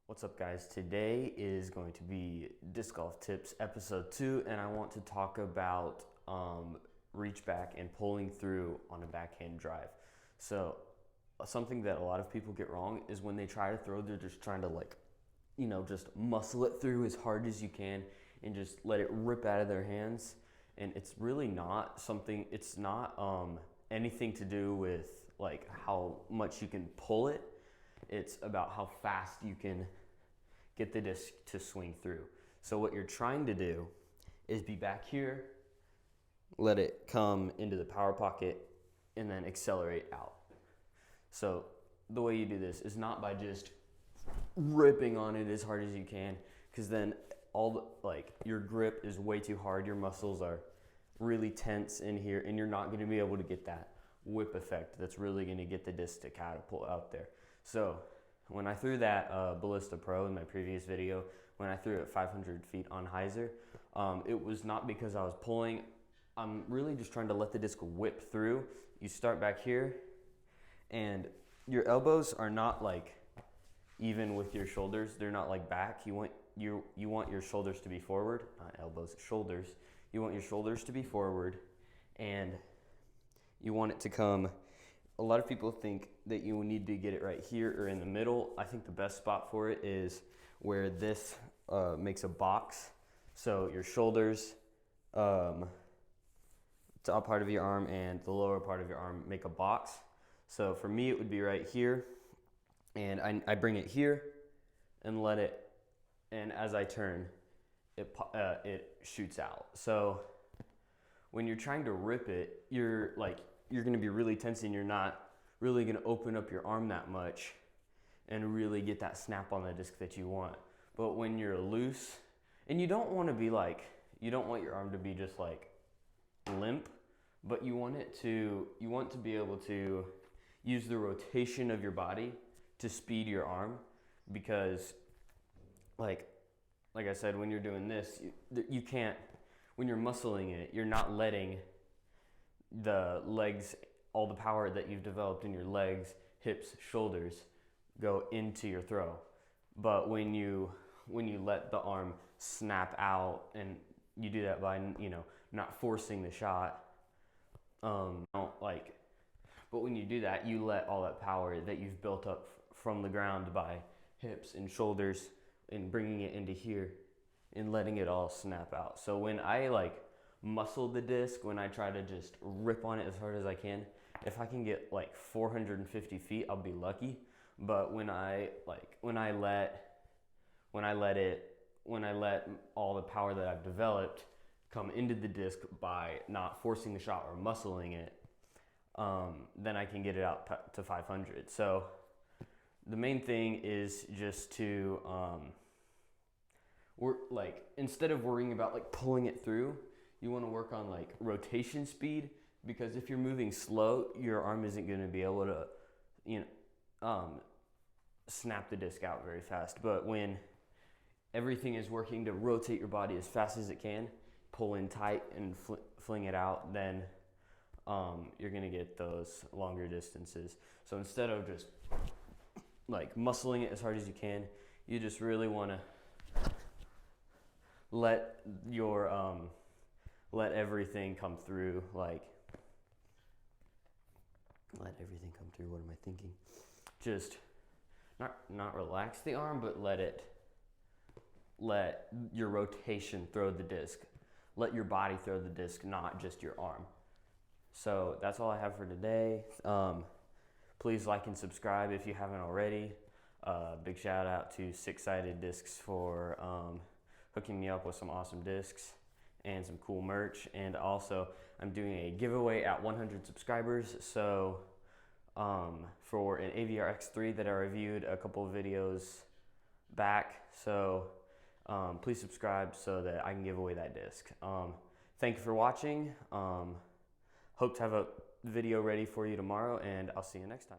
What's up, guys? Today is going to be Disc Golf Tips episode 2, and I want to talk about reach back and pulling through on a backhand drive. So something that a lot of people get wrong is when they try to throw, they're just trying to just muscle it through as hard as you can and just let it rip out of their hands. And it's really not something, it's not anything to do with like how much you can pull it. It's about how fast you can get the disc to swing through. So what you're trying to do is be back here, let it come into the power pocket, and then accelerate out. So the way you do this is not by just ripping on it as hard as you can, because then your grip is way too hard, your muscles are really tense in here, and you're not going to be able to get that whip effect that's really going to get the disc to catapult out there. So when I threw that Ballista Pro in my previous video, when I threw it 500 feet on hyzer, it was not because I was pulling. I'm really just trying to let the disc whip through. You start back here, and your elbows are not like even with your shoulders. They're not like back. You want your shoulders to be forward, not elbows, shoulders. You want your shoulders to be forward, and you want it to come. A lot of people think that you need to get it right here or in the middle. I think the best spot for it is where this makes a box. So your shoulders, top part of your arm and the lower part of your arm make a box. So for me, it would be right here. And I bring it here and let it, and as I turn, it shoots out. So when you're trying to rip it, you're going to be really tense, and you're not really going to open up your arm that much and really get that snap on the disc that you want. But when you're loose, and you don't want your arm to be just like limp, but you want to be able to use the rotation of your body to speed your arm, because like I said, when you're doing this, you can't, when you're muscling it, you're not letting the legs, all the power that you've developed in your legs, hips, shoulders go into your throw. But when you let the arm snap out, and you do that by not forcing the shot, but when you do that, you let all that power that you've built up from the ground by hips and shoulders and bringing it into here and letting it all snap out. So when I muscle the disc, when I try to just rip on it as hard as I can, if I can get 450 feet, I'll be lucky. But when I let all the power that I've developed come into the disc by not forcing the shot or muscling it, then I can get it out to 500. So the main thing is just to instead of worrying about pulling it through, you want to work on rotation speed, because if you're moving slow, your arm isn't going to be able to snap the disc out very fast. But when everything is working to rotate your body as fast as it can, pull in tight and fling it out, then you're going to get those longer distances. So instead of just muscling it as hard as you can, you just really want to let everything come through. Let everything come through. What am I thinking? Just not relax the arm, but let your rotation throw the disc. Let your body throw the disc, not just your arm. So that's all I have for today. Please like and subscribe if you haven't already. Big shout out to Six Sided Discs for hooking me up with some awesome discs and some cool merch. And also, I'm doing a giveaway at 100 subscribers. So for an AVR X3 that I reviewed a couple of videos back. So please subscribe so that I can give away that disc. Thank you for watching. Hope to have a video ready for you tomorrow, and I'll see you next time.